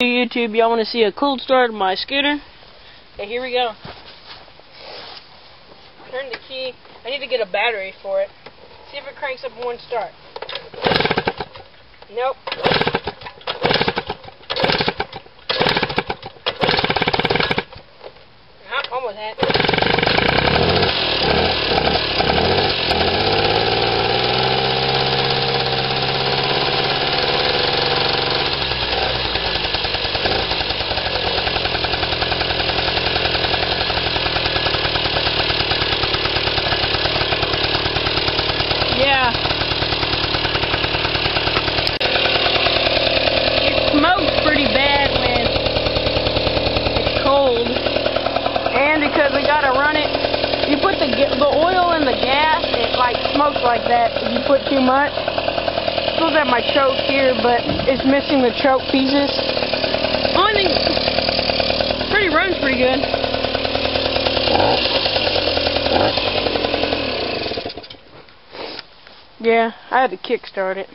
YouTube, y'all want to see a cold start of my scooter? Okay, here we go. Turn the key. I need to get a battery for it. See if it cranks up one start. Nope. Nope, almost had it. Yeah. It smokes pretty bad when it's cold. And because we gotta run it, you put the oil in the gas, it like smokes like that if you put too much. I still got my choke here, but it's missing the choke pieces. Only thing, runs pretty good. Yeah, I had to kickstart it.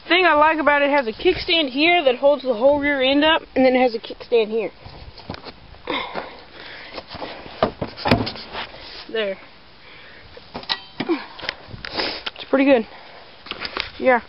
The thing I like about it has a kickstand here that holds the whole rear end up, and then it has a kickstand here. There. It's pretty good. Yeah.